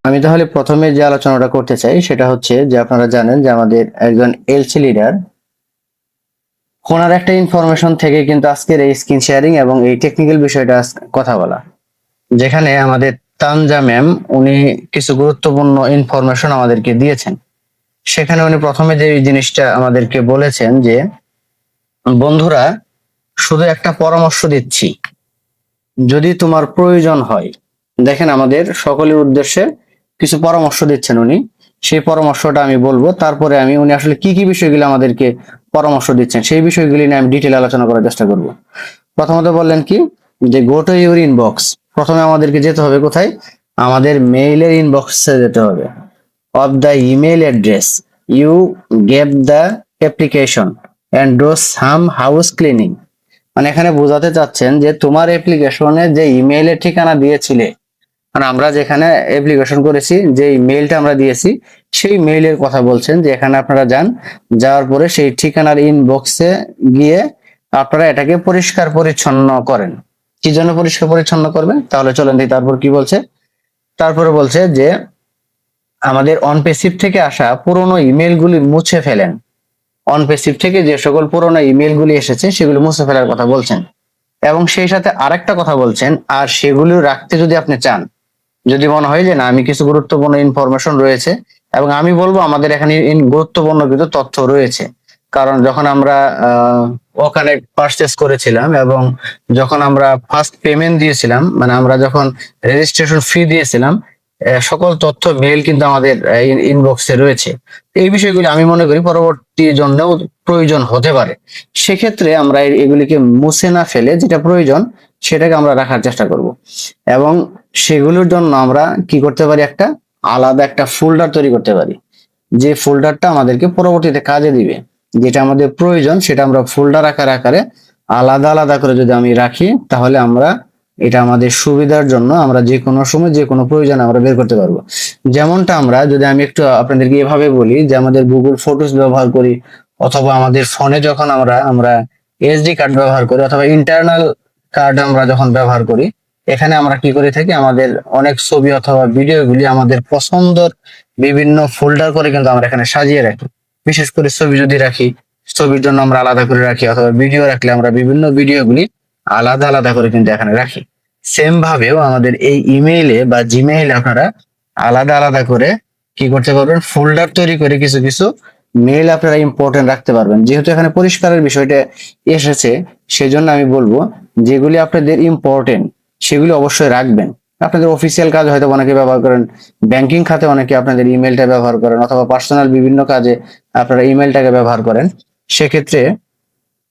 আমি তাহলে প্রথমে যে আলোচনাটা করতে চাই সেটা হচ্ছে যে আপনারা জানেন যে আমাদের একজন এলসি লিডার ওনার একটা ইনফরমেশন থেকে কিন্তু আজকের এই স্ক্রিন শেয়ারিং এবং এই টেকনিক্যাল বিষয়টা কথা বলা, যেখানে আমাদের তানজা ম্যাম উনি কিছু গুরুত্বপূর্ণ ইনফরমেশন আমাদেরকে দিয়েছেন। সেখানে উনি প্রথমে যে জিনিসটা আমাদেরকে বলেছেন যে বন্ধুরা, শুধু একটা পরামর্শ দিচ্ছি, যদি তোমার প্রয়োজন হয়, দেখেন আমাদের সকলের উদ্দেশ্যে কিছু পরামর্শ দিচ্ছেন উনি। সেই পরামর্শটা আমি বলবো, তারপরে উনি আসলে কি কি বিষয়গুলো আমাদেরকে পরামর্শ দিচ্ছেন সেই বিষয়গুলি নিয়ে আমি ডিটেল আলোচনা করার চেষ্টা করব। প্রথমত বললেন কি, যে গো টু ইউর ইনবক্স। প্রথমে আমাদেরকে যেতে হবে কোথায়? আমাদের মেইলের ইনবক্সে যেতে হবে। Of the email address you gave the application and do some house cleaning. মানে এখানে বোঝাতে চাচ্ছেন যে তোমার অ্যাপ্লিকেশনে যে ইমেইলের ঠিকানা দিয়েছিলে, মানে আমরা যেখানে অ্যাপ্লিকেশন করেছি যে মেইলটা আমরা দিয়েছি সেই মেইলের কথা বলছেন, যে এখানে আপনারা যান, যাওয়ার পরে সেই ঠিকানার ইনবক্সে গিয়ে আপনারা এটাকে পরিষ্কার পরিচ্ছন্ন করেন। কি জন্য পরিষ্কার পরিচ্ছন্ন করবেন? তাহলে চলেন দেখি তারপর কি বলছে। তারপরে বলছে যে আমাদের অনপেসিভ থেকে আসা পুরনো ইমেলগুলি মুছে ফেলেন। অনপেসিভ থেকে যে সকল পুরনো ইমেলগুলি এসেছে সেগুলো মুছে ফেলার কথা বলছেন, এবং সেই সাথে আরেকটা কথা বলছেন, আর সেগুলো রাখতে যদি আপনি চান, যদি মনে হয় যে না আমি কিছু গুরুত্বপূর্ণ ইনফরমেশন রয়েছে, এবং আমি বলবো আমাদের এখানে গুরুত্বপূর্ণ কিছু তথ্য রয়েছে। কারণ যখন আমরা ওখানে পারচেস করেছিলাম এবং যখন আমরা ফার্স্ট পেমেন্ট দিয়েছিলাম, মানে আমরা যখন রেজিস্ট্রেশন ফি দিয়েছিলাম, সকল তথ্য মেল কিন্তু আমাদের ইনবক্সে রয়েছে। এই বিষয়গুলি আমি মনে করি পরবর্তী জন্যও প্রয়োজন হতে পারে। সেক্ষেত্রে আমরা এগুলিকে মুছে না ফেলে যেটা প্রয়োজন সেটাকে আমরা রাখার চেষ্টা করব, এবং সেগুলোর জন্য আমরা কি করতে পারি, একটা আলাদা একটা ফোল্ডার তৈরি করতে পারি, যে ফোল্ডারটা আমাদেরকে পরবর্তীতে কাজে দিবে। যেটা আমাদের প্রয়োজন সেটা আমরা ফোল্ডার আকারে আলাদা আলাদা করে যদি আমি রাখি, তাহলে আমরা এটা আমাদের সুবিধার জন্য আমরা যে কোনো সময় যে কোনো প্রয়োজন আমরা বের করতে পারবো। যেমনটা আমরা যদি আমি একটু আপনাদেরকে এভাবে বলি, যে আমাদের গুগল ফটোস ব্যবহার করি, অথবা আমাদের ফোনে যখন আমরা এসডি কার্ড ব্যবহার করি, অথবা ইন্টারনাল কার্ড আমরা যখন ব্যবহার করি, এখানে আমরা কি করে থাকি, আমাদের অনেক ছবি অথবা ভিডিওগুলি আমাদের পছন্দের বিভিন্ন ফোল্ডার করে কিন্তু আমরা এখানে সাজিয়ে রাখি। বিশেষ করে ছবি যদি রাখি, ছবির জন্য আমরা আলাদা করে রাখি, অথবা ভিডিও রাখলে আমরা বিভিন্ন ভিডিওগুলি আলাদা আলাদা করে কিন্তু এখানে রাখি। সেম ভাবেও আমাদের এই ইমেইলে বা জিমেইলে আপনারা আলাদা আলাদা করে কি করতে পারবেন, ফোল্ডার তৈরি করে কিছু কিছু মেইল আপনারা ইম্পর্টেন্ট রাখতে পারবেন। যেহেতু এখানে পরিষ্কারের বিষয়টা এসেছে, সেজন্য আমি বলবো যেগুলি আপনাদের ইম্পর্টেন্ট সেগুলি অবশ্যই রাখবেন। আপনাদের অফিসিয়াল কাজ হয়তো অনেকে ব্যবহার করেন, ব্যাংকিং খাতে অনেকে আপনাদের ইমেলটা ব্যবহার করেন, অথবা পার্সোনাল বিভিন্ন কাজে আপনারা ইমেলটাকে ব্যবহার করেন। সেক্ষেত্রে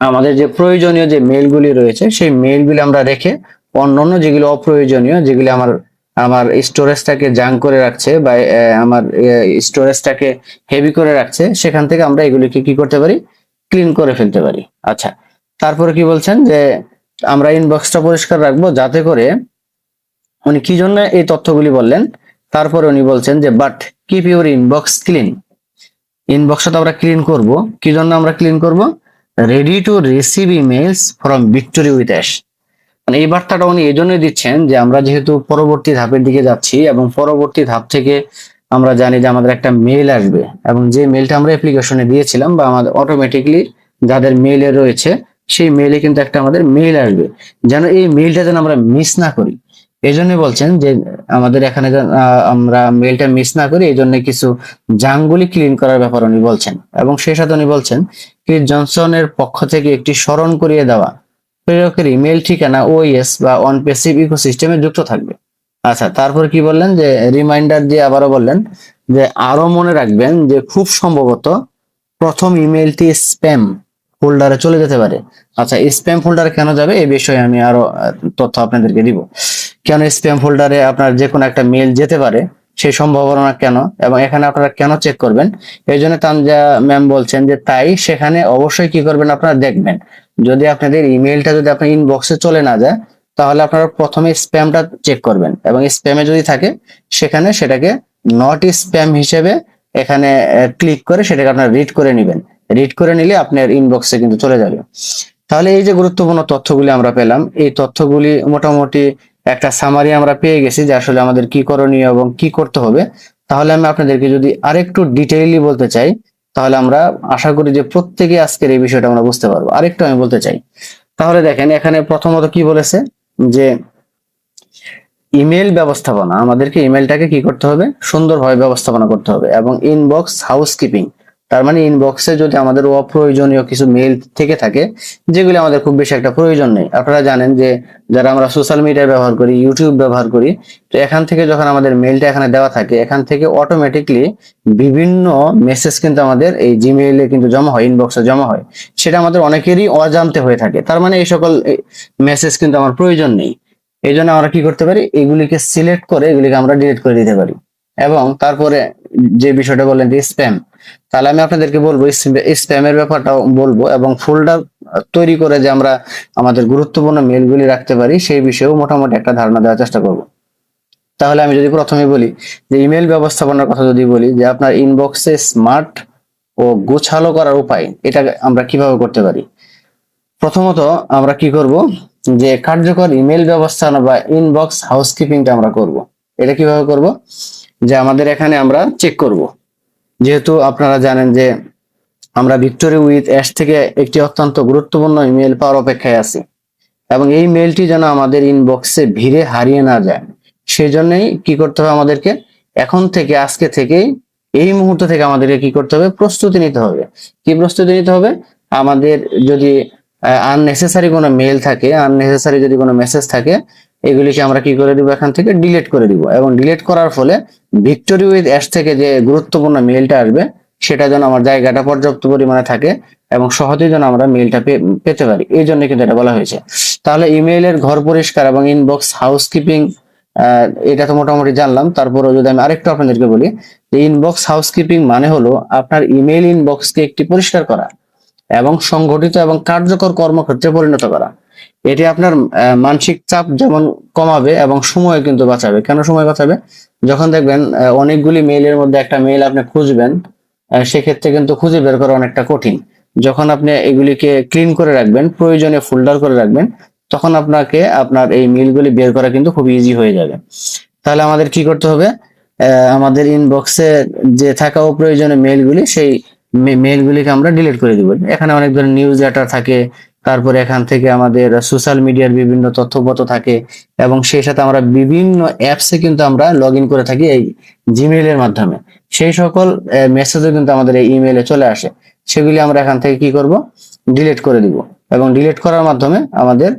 আমাদের যে প্রয়োজনীয় যে মেইলগুলি রয়েছে সেই মেইলগুলি আমরা রেখে অন্যান্য যেগুলো অপ্রয়োজনীয়, যেগুলি আমার আমার স্টোরেজটাকে জাঙ্ক করে রাখছে বা আমার স্টোরেজটাকে হেভি করে রাখছে, সেখান থেকে আমরা এগুলিকে কি করতে পারি, ক্লিন করে ফেলতে পারি। আচ্ছা, তারপরে কি বলছেন যে আমরা ইনবক্সটা পরিষ্কার রাখবো, যাতে করে উনি কি জন্য এই তথ্যগুলি বললেন, তারপরে উনি বলছেন যে but keep your inbox clean. ইনবক্সটা তো আমরা ক্লিন করব, কি জন্য আমরা ক্লিন করব? Ready to receive emails from victory with Ash. মানে এই বার্তাটা উনি এই জন্যই দিচ্ছেন যে আমরা যেহেতু পরবর্তী ধাপের দিকে যাচ্ছি, এবং পরবর্তী ধাপ থেকে আমরা জানি যে আমাদের একটা মেইল আসবে, এবং যে মেইলটা আমরা অ্যাপ্লিকেশনে দিয়েছিলাম বা আমাদের অটোমেটিকলি যাদের মেইলে রয়েছে সেই মেইলে কিন্তু একটা আমাদের মেইল আসবে, যেন এই মেইলটা যেন আমরা মিস না করি। এই জন্য বলছেন যে আমাদের এখানে আমরা মেইলটা মিস না করি, এই জন্য কিছু জাঙ্কগুলি ক্লিন করার ব্যাপার উনি বলছেন। এবং সেই সাথে উনি বলছেন ক্রিস জনসনের পক্ষ থেকে একটি স্মরণ করিয়ে দেওয়া, প্রেরকের ইমেল ঠিকানা ওএস বা অন প্যাসিভ ইকোসিস্টেমে যুক্ত থাকবে। আচ্ছা, তারপর কি বললেন, যে রিমাইন্ডার দিয়ে আবারও বললেন যে আরো মনে রাখবেন যে খুব সম্ভবত প্রথম ইমেলটি স্প্যাম ফোল্ডারে চলে যেতে পারে। আচ্ছা, স্প্যাম ফোল্ডারে কেন যাবে এই বিষয়ে আমি আরো তথ্য আপনাদেরকে দিব। কেন স্প্যাম ফোল্ডারে আপনার যে কোনো একটা মেল যেতে পারে সেই সম্ভাবনা কেন, এবং এখানে আপনারা কেন চেক করবেন, এই জন্য তানজা ম্যাম বলছেন যে তাই সেখানে অবশ্যই কি করবেন, আপনারা দেখবেন যদি আপনাদের ইমেলটা যদি আপনার ইনবক্সে চলে না যায়, তাহলে আপনারা প্রথমে স্প্যামটা চেক করবেন, এবং স্প্যামে যদি থাকে সেখানে সেটাকে নট স্প্যাম হিসেবে এখানে ক্লিক করে সেটাকে আপনারা রিড করে নেবেন। রিড করে নিলে আপনার ইনবক্সে কিন্তু চলে যাবে। তাহলে এই যে গুরুত্বপূর্ণ তথ্যগুলি আমরা পেলাম, এই তথ্যগুলি মোটামুটি একটা সামারি আমরা পেয়ে গেছি যে আসলে আমাদের কি করণীয় এবং কি করতে হবে। তাহলে আমি আপনাদেরকে যদি আরেকটু ডিটেইলি বলতে চাই, তাহলে আমরা আশা করি যে প্রত্যেকে আজকের এই বিষয়টা আমরা বুঝতে পারবো। আরেকটু আমি বলতে চাই, তাহলে দেখেন এখানে প্রথমত কি বলেছে যে ইমেল ব্যবস্থাপনা, আমাদেরকে ইমেলটাকে কি করতে হবে, সুন্দরভাবে ব্যবস্থাপনা করতে হবে। এবং ইনবক্স হাউসকিপিং, তার মানে ইনবক্সে যদি আমাদের অপ্রয়োজনীয় কিছু মেল থেকে থাকে যেগুলি আমাদের খুব বেশি একটা প্রয়োজন নেই। আপনারা জানেন যে যারা আমরা সোশ্যাল মিডিয়া ব্যবহার করি, ইউটিউব ব্যবহার করি, তো এখান থেকে যখন আমাদের মেলটা এখানে দেওয়া থাকে, এখান থেকে অটোমেটিকলি বিভিন্ন মেসেজ কিন্তু আমাদের এই জিমেইলে কিন্তু জমা হয়, ইনবক্সে জমা হয়। সেটা আমাদের অনেকেরই অজান্তে হয়ে থাকে। তার মানে এই সকল মেসেজ কিন্তু আমার প্রয়োজন নেই। এই জন্য আমরা কি করতে পারি, এগুলিকে সিলেক্ট করে এগুলিকে আমরা ডিলিট করে দিতে পারি। এবং তারপরে যে বিষয়টা বললেন যে স্প্যাম, তাহলে আমি আপনাদেরকে বলবো স্প্যামের ব্যাপারটাও বলবো, এবং ফোল্ডার তৈরি করে যে আমরা আমাদের গুরুত্বপূর্ণ মেলগুলি রাখতে পারি সেই বিষয়েও মোটামুটি একটা ধারণা দেওয়ার চেষ্টা করব। তাহলে আমি যদি প্রথমে বলি যে ইমেল ব্যবস্থাপনার কথা যদি বলি, যে আপনার ইনবক্সে স্মার্ট ও গোছালো করার উপায়, এটা আমরা কিভাবে করতে পারি। প্রথমত আমরা কি করব, যে কার্যকর ইমেল ব্যবস্থাপনা বা ইনবক্স হাউসকিপিংটা আমরা করব। এটা কিভাবে করব, যে আমাদের এখানে আমরা চেক করব, যেহেতু আপনারা জানেন যে আমরা ভিক্টোরি উইথ অ্যাশ থেকে একটি অত্যন্ত গুরুত্বপূর্ণ ইমেল পাওয়ার অপেক্ষায় আছি, এবং এই মেলটি যেন আমাদের ইনবক্সে ভিড়ে হারিয়ে না যায়, সেই জন্যই কি করতে হবে আমাদেরকে, এখন থেকে আজকে থেকেই এই মুহূর্ত থেকে আমাদেরকে কি করতে হবে, প্রস্তুতি নিতে হবে। কি প্রস্তুতি নিতে হবে, আমাদের যদি আননেসেসারি কোনো মেল থাকে, আননেসেসারি যদি কোনো মেসেজ থাকে, এগুলিকে আমরা কি করে দিব, এখান থেকে ডিলিট করে দিব। এবং ডিলিট করার ফলে ভিক্টোরি উইথ অ্যাশ থেকে যে গুরুত্বপূর্ণ মেলটা আসবে সেটা যেন আমার জায়গাটা পর্যাপ্ত পরিমাণে থাকে এবং সহজেই যেন আমরা মেলটা পেতে পারি, এই জন্য কিন্তু এটা বলা হয়েছে। তাহলে ইমেইলের ঘর পরিষ্কার এবং ইনবক্স হাউসকিপিং, এটা তো মোটামুটি জানলাম। তারপরে যদি আমি আরেকটু আপনাদেরকে বলি, যে ইনবক্স হাউসকিপিং মানে হলো আপনার ইমেইল ইনবক্সকে একটি পরিষ্কার করা এবং সংগঠিত এবং কার্যকর কর্মক্ষেত্রে পরিণত করা। এটি আপনার মানসিক চাপ যেমন কমাবে এবং সময় কিন্তু বাঁচাবে। কেন সময় বাঁচাবে, যখন দেখবেন অনেকগুলি মেইলের মধ্যে একটা মেইল আপনি খুঁজবেন, সেক্ষেত্রে কিন্তু খুঁজে বের করা অনেকটা কঠিন। যখন আপনি এগুলিকে ক্লিন করে রাখবেন, প্রয়োজনে ফোল্ডার করে রাখবেন, তখন আপনাকে আপনার এই মেইলগুলি বের করা কিন্তু খুব ইজি হয়ে যাবে। তাহলে আমাদের কি করতে হবে, আমাদের ইনবক্সে যে থাকা অপ্রয়োজনীয় মেইলগুলি, সেই মেইলগুলিকে আমরা ডিলিট করে দিব। এখানে অনেক ধরনের নিউজ লেটার থাকে, তারপরে এখান থেকে আমাদের সোশ্যাল মিডিয়ার বিভিন্ন তথ্যপত্র থাকে, এবং সেই সাথে আমরা বিভিন্ন অ্যাপসে কিন্তু আমরা লগ ইন করে থাকি এই জিমেইলের মাধ্যমে। সেই সকল মেসেজও কিন্তু আমাদের এই ইমেইলে চলে আসে, সেগুলি আমরা এখান থেকে কি করব, ডিলিট করে দিব। এবং ডিলিট করার মাধ্যমে আমাদের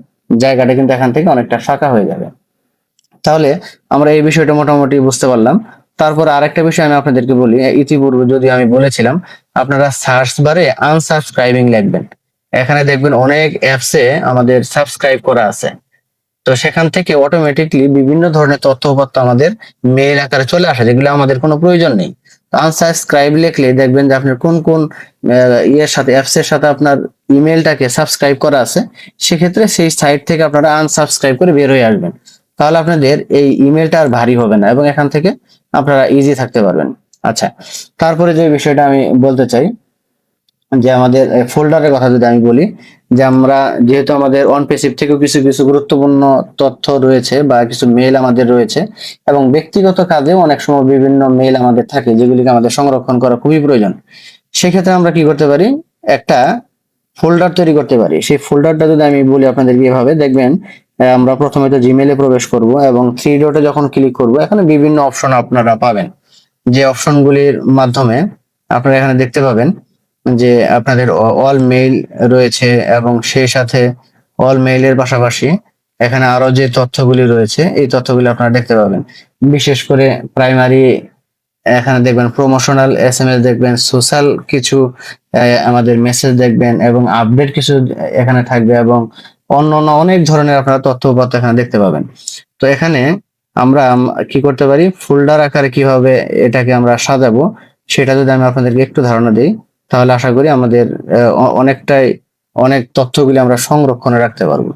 জায়গাটা কিন্তু এখান থেকে অনেকটা ফাঁকা হয়ে যাবে। তাহলে আমরা এই বিষয়টা মোটামুটি বুঝতে পারলাম। তারপর আরেকটা বিষয় আমি আপনাদেরকে বলি, ইতিপূর্বে যদি আমি বলেছিলাম আপনারা সার্চ বারে আনসাবস্ক্রাইবিং লিখবেন, এখানে দেখবেন অনেক অ্যাপসে আমাদের সাবস্ক্রাইব করা আছে। তো সেখান থেকে অটোমেটিকলি বিভিন্ন ধরনের তথ্যপত্র আমাদের মেইল আকারে চলে আসে যেগুলো আমাদের কোনো প্রয়োজন নেই। আনসাবস্ক্রাইব লিখলে দেখবেন যে আপনার কোন কোন ইয়ের সাথে, অ্যাপস এর সাথে আপনার ইমেলটাকে সাবস্ক্রাইব করা আছে, সেক্ষেত্রে সেই সাইট থেকে আপনারা আনসাবস্ক্রাইব করে বের হয়ে আসবেন। তাহলে আপনাদের এই ইমেলটা আর ভারী হবে না এবং এখান থেকে আপনারা ইজি থাকতে পারবেন। আচ্ছা, তারপরে যে বিষয়টা আমি বলতে চাই, যে আমাদের ফোল্ডারের কথা যদি আমি বলি, যে আমরা যেহেতু আমাদের অন পেসিভ থেকেও কিছু কিছু গুরুত্বপূর্ণ তথ্য রয়েছে বা কিছু মেল আমাদের রয়েছে, এবং ব্যক্তিগত কাজে অনেক সময় বিভিন্ন মেল আমাদের থাকে যেগুলিকে আমাদের সংরক্ষণ করা খুবই প্রয়োজন। সেক্ষেত্রে আমরা কি করতে পারি, একটা ফোল্ডার তৈরি করতে পারি। সেই ফোল্ডারটা যদি আমি বলি আপনাদের কিভাবে, দেখবেন আমরা প্রথমে তো জিমেইলে প্রবেশ করব এবং থ্রি ডটে যখন ক্লিক করব, এখানে বিভিন্ন অপশন আপনারা পাবেন। যে অপশনগুলির মাধ্যমে আপনারা এখানে দেখতে পাবেন যে আপনাদের অল মেইল রয়েছে, এবং সেই সাথে অল মেইলের পাশাপাশি এখানে আরো যে তথ্যগুলি রয়েছে এই তথ্যগুলি আপনারা দেখতে পাবেন। বিশেষ করে প্রাইমারি, এখানে দেখবেন প্রমোশনাল এসএমএস দেখবেন, সোশ্যাল কিছু আমাদের মেসেজ দেখবেন, এবং আপডেট কিছু এখানে থাকবে, এবং অন্যান্য অনেক ধরনের আপনারা তথ্যপত্র এখানে দেখতে পাবেন। তো এখানে আমরা কি করতে পারি, ফোল্ডার আকারে কিভাবে এটাকে আমরা সাজাবো সেটা যদি আমি আপনাদেরকে একটু ধারণা দিই, তাহলে আশা করি আমাদের অনেকটাই অনেক তথ্যগুলি আমরা সংরক্ষণে রাখতে পারবো।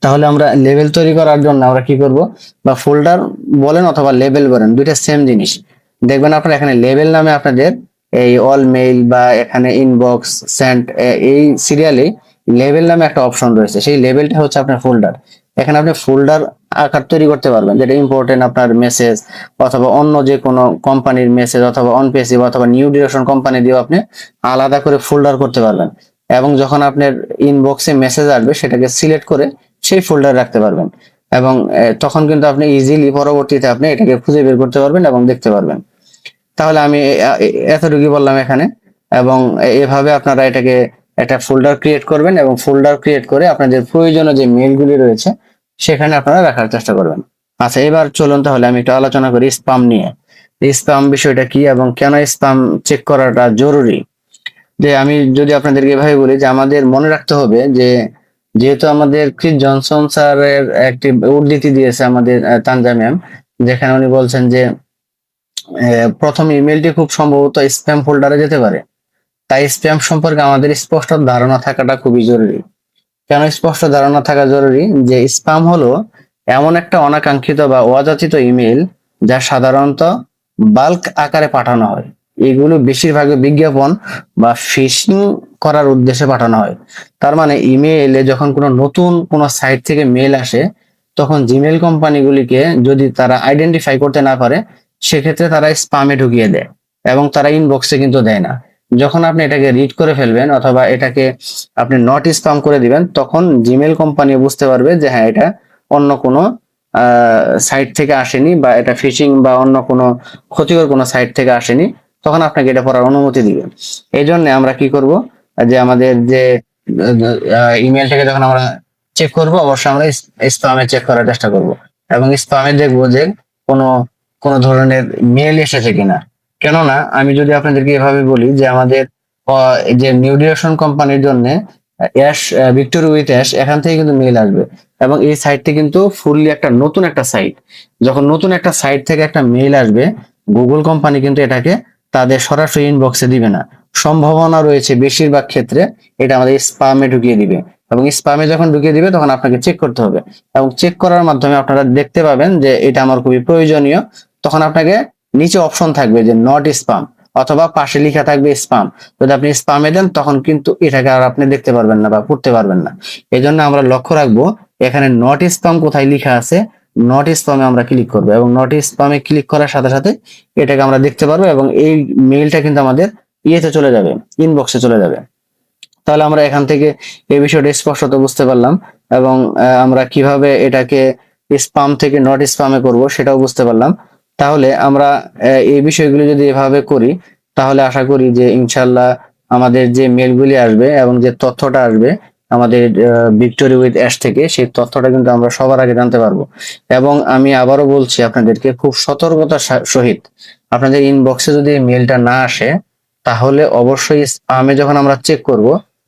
তাহলে আমরা লেভেল তৈরি করার জন্য আমরা কি করব, বা ফোল্ডার বলেন অথবা লেবেল বলেন, দুইটা সেম জিনিস। দেখবেন আপনারা এখানে লেবেল নামে আপনাদের এই অল মেইল বা এখানে ইনবক্স সেন্ট, এই সিরিয়ালে লেবেল নামে একটা অপশন রয়েছে, সেই লেবেলটা হচ্ছে আপনার ফোল্ডার। এখানে আপনি ফোল্ডার আকার তৈরি করতে পারবেন, যেটা ইম্পর্টেন্ট আপনার মেসেজ অথবা অন্য যে কোনো কোম্পানির মেসেজ অথবা অন পেসিভ অথবা নিউ ডিরেকশন কোম্পানি দিয়েও আপনি আলাদা করে ফোল্ডার করতে পারবেন। এবং যখন আপনার ইনবক্সে মেসেজ আসবে সেটাকে সিলেক্ট করে সেই ফোল্ডার রাখতে পারবেন, এবং তখন কিন্তু আপনি ইজিলি পরবর্তীতে আপনি এটাকে খুঁজে বের করতে পারবেন এবং দেখতে পারবেন। তাহলে আমি এতটুকুই বললাম এখানে। এবং এভাবে আপনারা এটাকে একটা ফোল্ডার ক্রিয়েট করবেন এবং ফোল্ডার ক্রিয়েট করে আপনাদের প্রয়োজনীয় যে মেইলগুলি রয়েছে সেখানে আপনারা রাখার চেষ্টা করবেন। আচ্ছা, এবার চলুন তাহলে আমি একটু আলোচনা করি স্পাম নিয়ে। স্পাম বিষয়টা কি এবং কেন স্পাম চেক করাটা জরুরি। যে আমি যদি আপনাদেরকে এভাবে বলি যে আমাদের মনে রাখতে হবে যে যেহেতু আমাদের ক্রিস জনসন স্যারের একটি উদ্ধৃতি দিয়েছে আমাদের তানজা ম্যাম, যেখানে উনি বলছেন যে প্রথম ইমেলটি খুব সম্ভবত স্প্যাম ফোল্ডারে যেতে পারে। তাই স্প্যাম সম্পর্কে আমাদের স্পষ্ট ধারণা থাকাটা খুবই জরুরি। কেন স্পষ্ট ধারণা থাকা জরুরি? যে স্প্যাম হলো এমন একটা অনাকাঙ্ক্ষিত বা অযাচিত ইমেল যা সাধারণত বাল্ক আকারে পাঠানো হয়। এগুলো বেশিরভাগই বিজ্ঞাপন বা ফিশিং করার উদ্দেশ্যে পাঠানো হয়। তার মানে ইমেইলে যখন কোনো নতুন কোনো সাইট থেকে মেল আসে, তখন জিমেল কোম্পানিগুলিকে যদি তারা আইডেন্টিফাই করতে না পারে, সেক্ষেত্রে তারা স্প্যামে ঢুকিয়ে দেয় এবং তারা ইনবক্সে কিন্তু দেয় না। যখন আপনি এটাকে রিড করে ফেলবেন অথবা এটাকে আপনি নট স্প্যাম করে দিবেন, তখন জিমেল কোম্পানি বুঝতে পারবে যে হ্যাঁ, এটা অন্য কোনো সাইট থেকে আসেনি বা এটা ফিশিং বা অন্য কোনো ক্ষতিকর কোনো সাইট থেকে আসেনি, তখন আপনাকে এটা পড়ার অনুমতি দিবে। এই জন্য আমরা কি করব, যে আমাদের যে ইমেলটাকে যখন আমরা চেক করব, অবশ্যই আমরা স্প্যামে চেক করার চেষ্টা করব এবং স্প্যামে দেখবো যে কোনো কোনো ধরনের মেল এসেছে কিনা। কেননা আমি যদি আপনাদেরকে এভাবে বলি যে আমাদের যে নিউ ডিরেকশন কোম্পানির জন্য অ্যাশ ভিক্টোরি উইথ অ্যাশ, এখান থেকে কিন্তু মেল আসবে এবং এই সাইটটি কিন্তু ফুললি একটা নতুন একটা সাইট। যখন নতুন একটা সাইট থেকে একটা মেল আসবে, গুগল কোম্পানি কিন্তু এটাকে তাদের সরাসরি ইনবক্সে দিবে না। সম্ভাবনা রয়েছে বেশিরভাগ ক্ষেত্রে এটা আমাদের স্প্যামে ঢুকিয়ে দিবে, এবং স্প্যামে যখন ঢুকিয়ে দিবে তখন আপনাকে চেক করতে হবে এবং চেক করার মাধ্যমে আপনারা দেখতে পাবেন যে এটা আমার খুবই প্রয়োজনীয়। তখন আপনাকে নিচে অপশন থাকবে যে নট স্প্যাম, অথবা পাশে লেখা থাকবে স্প্যাম। যদি আপনি স্প্যামে দেন তখন কিন্তু এটাকে আর আপনি দেখতে পারবেন না বা পড়তে পারবেন না। এই জন্য আমরা লক্ষ্য রাখবো এখানে নট স্প্যাম কোথায় লেখা আছে, নট স্প্যামে আমরা ক্লিক করবো এবং নট স্প্যামে ক্লিক করার সাথে সাথে এটাকে আমরা দেখতে পারবো এবং এই মেইলটা কিন্তু আমাদের ইয়েতে চলে যাবে, ইনবক্সে চলে যাবে। তাহলে আমরা এখান থেকে এই বিষয়টা স্পষ্টত বুঝতে পারলাম এবং আমরা কিভাবে এটাকে স্প্যাম থেকে নট স্প্যামে করব সেটাও বুঝতে পারলাম। তাহলে আমরা এই বিষয়গুলো যদি এভাবে করি, তাহলে আশা করি যে ইনশাল্লাহ আমাদের যে মেলগুলি আসবে এবং যে তথ্যটা আসবে আমাদের ভিক্টোরি উইথ অ্যাশ থেকে, সেই তথ্যটা কিন্তু আমরা সবার আগে জানতে পারবো। এবং আমি আবারও বলছি আপনাদেরকে, খুব সতর্কতার সহিত আপনাদের ইনবক্সে যদি মেলটা না আসে, তাহলে অবশ্যই স্প্যামে যখন আমরা চেক করব,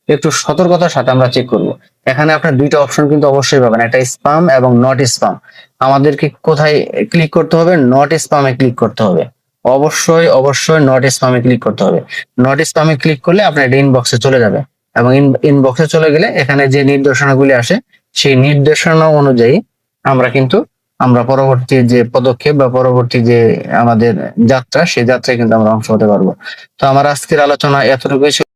একটু সতর্কতার সাথে আমরা চেক করব। এখানে আপনার দুইটা অপশন কিন্তু অবশ্যই পাবেন, একটা স্প্যাম এবং নট স্প্যাম। আমাদেরকে কোথায় ক্লিক করতে হবে? নট স্প্যামে ক্লিক করতে হবে। অবশ্যই অবশ্যই নট স্প্যামে ক্লিক করতে হবে। নট স্প্যামে ক্লিক করলে আপনার ইনবক্সে চলে যাবে এবং ইনবক্সে চলে গেলে এখানে যে নির্দেশনাগুলি আসে সেই নির্দেশনা অনুযায়ী আমরা পরবর্তী যে পদক্ষেপ বা পরবর্তী যে আমাদের যাত্রা, সেই যাত্রায় কিন্তু আমরা অংশ হতে পারবো। তো আমার আজকের আলোচনা এতটুকুই ছিল।